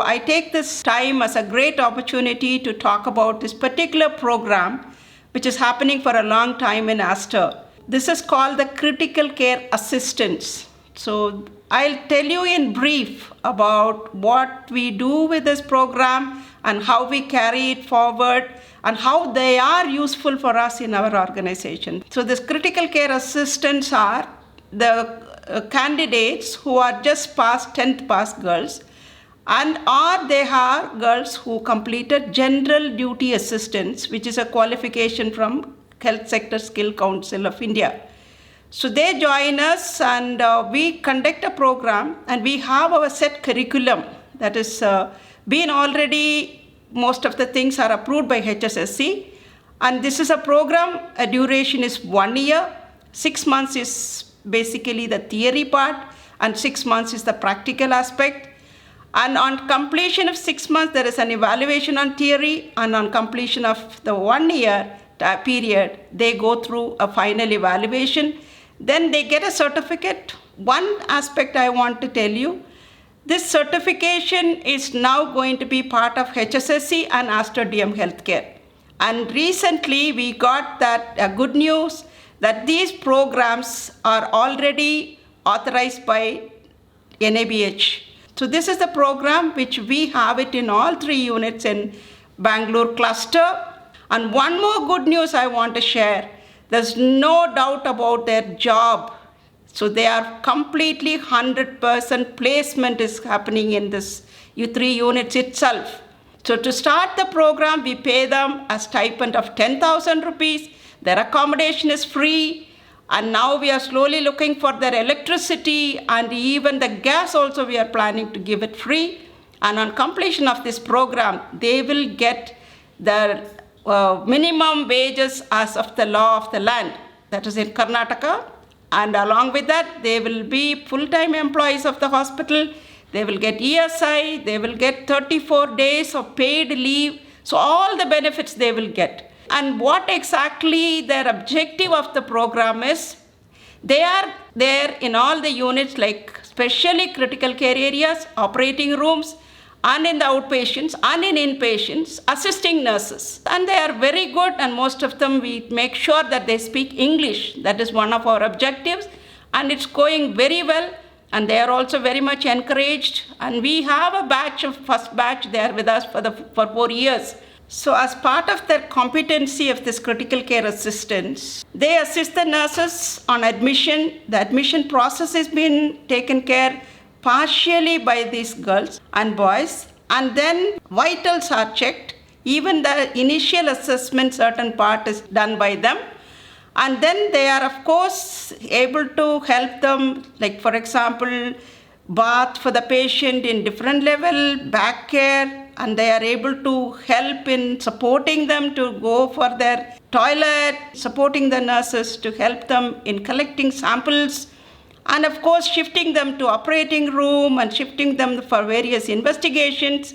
I take this time as a great opportunity to talk about this particular program, which is happening for a long time in Aster. This is called the Critical Care Assistance. So I'll tell you in brief about what we do with this program and how we carry it forward and how they are useful for us in our organization. So this critical care assistants are the candidates who are just past 10th pass girls, and or they are girls who completed general duty assistance, which is a qualification from Health Sector Skill Council of India. So they join us and we conduct a program, and we have our set curriculum that is been already, most of the things are approved by HSSC. And this is a program, a duration is 1 year. 6 months is basically the theory part, and 6 months is the practical aspect. And on completion of 6 months, there is an evaluation on theory, and on completion of the 1 year period, they go through a final evaluation. Then they get a certificate. One aspect I want to tell you, this certification is now going to be part of HSSC and Aster DM Healthcare. And recently we got that good news that these programs are already authorized by NABH. So this is the program which we have it in all 3 units in Bangalore Cluster. And one more good news I want to share. There's no doubt about their job. So they are completely 100% placement is happening in this 3 units itself. So to start the program, we pay them a stipend of 10,000 rupees. Their accommodation is free. And now we are slowly looking for their electricity, and even the gas also we are planning to give it free. And on completion of this program, they will get their minimum wages as of the law of the land, that is in Karnataka. And along with that, they will be full-time employees of the hospital. They will get ESI, they will get 34 days of paid leave. So all the benefits they will get. And what exactly their objective of the program is, they are there in all the units, like especially critical care areas, operating rooms, and in the outpatients and in inpatients, assisting nurses. And they are very good, and most of them we make sure that they speak English. That is one of our objectives, and it's going very well. And they are also very much encouraged. And we have a batch of first batch there with us for 4 years. So as part of their competency of this critical care assistance, they assist the nurses on admission. The admission process has been taken care partially by these girls and boys. And then vitals are checked. Even the initial assessment, certain part is done by them. And then they are, of course, able to help them, like for example, bath for the patient in different level, back care, and they are able to help in supporting them to go for their toilet, supporting the nurses to help them in collecting samples, and of course shifting them to operating room and shifting them for various investigations.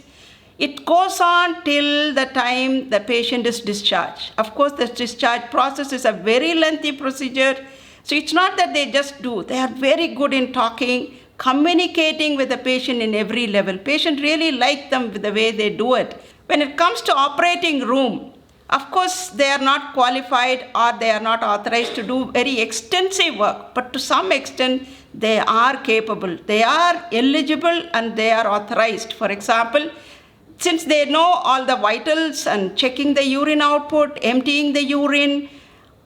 It goes on till the time the patient is discharged. Of course, the discharge process is a very lengthy procedure. So it's not that they just do. They are very good in talking, communicating with the patient in every level. Patient really like them with the way they do it. When it comes to operating room, of course, they are not qualified or they are not authorized to do very extensive work, but to some extent, they are capable. They are eligible and they are authorized. For example, since they know all the vitals and checking the urine output, emptying the urine,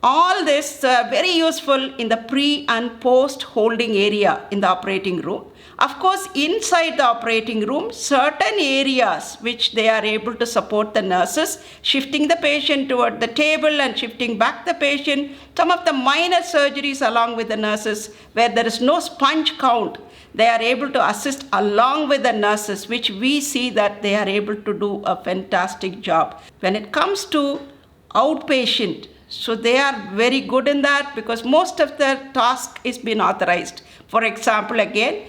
all this very useful in the pre and post holding area in the operating room. Of course, inside the operating room, certain areas which they are able to support the nurses, shifting the patient toward the table and shifting back the patient. Some of the minor surgeries along with the nurses where there is no sponge count, they are able to assist along with the nurses, which we see that they are able to do a fantastic job. When it comes to outpatient, so they are very good in that because most of the task is being authorized. For example, again,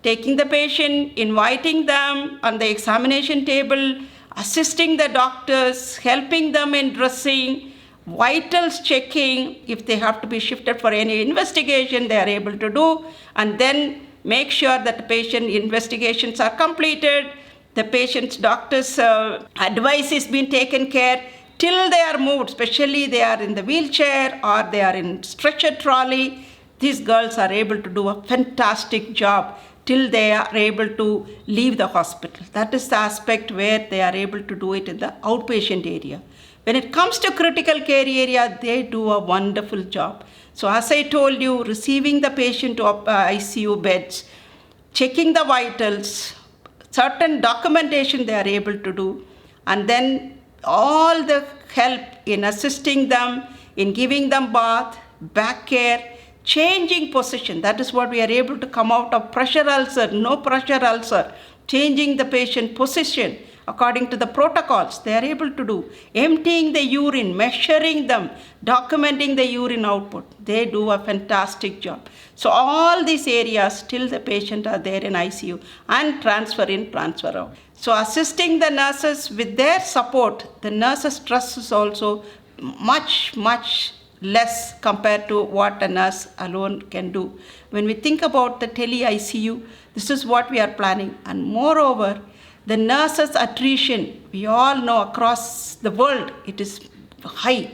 taking the patient, inviting them on the examination table, assisting the doctors, helping them in dressing, vitals checking, if they have to be shifted for any investigation, they are able to do, and then make sure that the patient investigations are completed, The patient's doctor's advice is being taken care till they are moved, especially they are in the wheelchair or they are in stretcher trolley. These girls are able to do a fantastic job till they are able to leave the hospital. That is the aspect where they are able to do it in the outpatient area. When it comes to critical care area, they do a wonderful job. So as I told you, receiving the patient to ICU beds, checking the vitals, certain documentation they are able to do, and then all the help in assisting them, in giving them bath, back care, changing position. That is what we are able to come out of pressure ulcer, no pressure ulcer, changing the patient position according to the protocols. They are able to do emptying the urine, measuring them, documenting the urine output. They do a fantastic job. So all these areas till the patient are there in ICU and transfer in, transfer out. So assisting the nurses with their support, the nurses' stress is also much less compared to what a nurse alone can do. When we think about the tele-ICU, this is what we are planning. And moreover, the nurses' attrition, we all know across the world, it is high.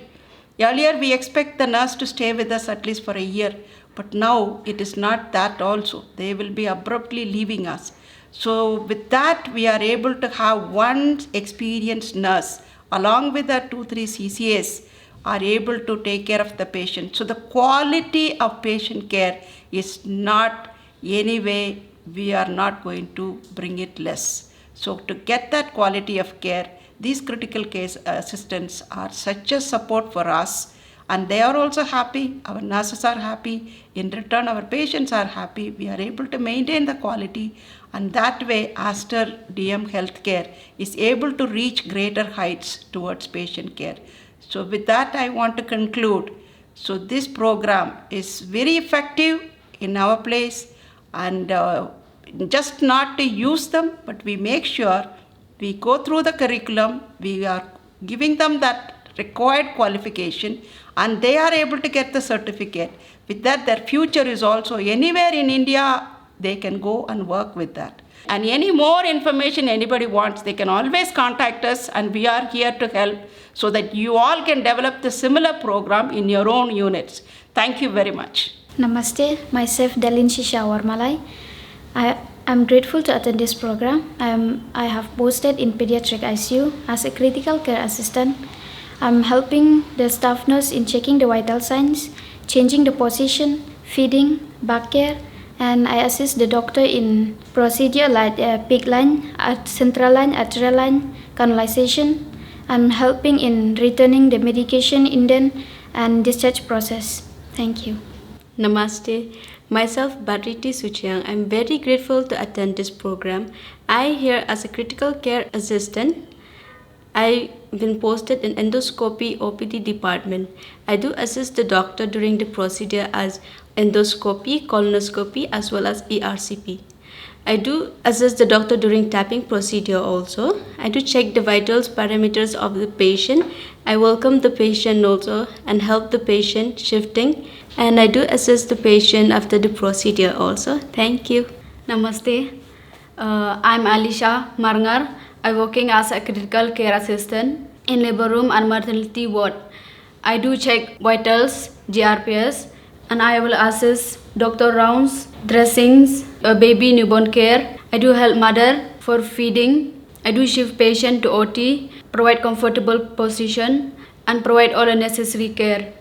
Earlier, we expect the nurse to stay with us at least for a year, but now it is not that also. They will be abruptly leaving us. So with that, we are able to have one experienced nurse along with the 2-3 CCAs are able to take care of the patient. So the quality of patient care is not anyway, we are not going to bring it less. So to get that quality of care, these critical care assistants are such a support for us, and they are also happy. Our nurses are happy. In return, our patients are happy. We are able to maintain the quality, and that way Aster DM Healthcare is able to reach greater heights towards patient care. So with that, I want to conclude. So this program is very effective in our place, and just not to use them, but we make sure we go through the curriculum, we are giving them that required qualification, and they are able to get the certificate. With that, their future is also anywhere in India, they can go and work with that. And any more information anybody wants, they can always contact us, and we are here to help so that you all can develop the similar program in your own units. Thank you very much. Namaste, myself Dalin Shisha Warmalai. I am grateful to attend this program. I have posted in pediatric ICU as a critical care assistant. I'm helping the staff nurse in checking the vital signs, changing the position, feeding, back care, and I assist the doctor in procedure like PIC line, central line, arterial line, canalization. I'm helping in returning the medication indent and discharge process. Thank you. Namaste. Myself, Badriti Suchiang. I'm very grateful to attend this program. I here as a critical care assistant. I've been posted in endoscopy OPD department. I do assist the doctor during the procedure as endoscopy, colonoscopy, as well as ERCP. I do assist the doctor during tapping procedure also. I do check the vitals parameters of the patient. I welcome the patient also and help the patient shifting. And I do assist the patient after the procedure also. Thank you. Namaste. I'm Alisha Marngar. I'm working as a critical care assistant in labor room and maternity ward. I do check vitals, GRPS, and I will assist doctor rounds, dressings, baby newborn care. I do help mother for feeding. I do shift patient to OT, provide comfortable position, and provide all the necessary care.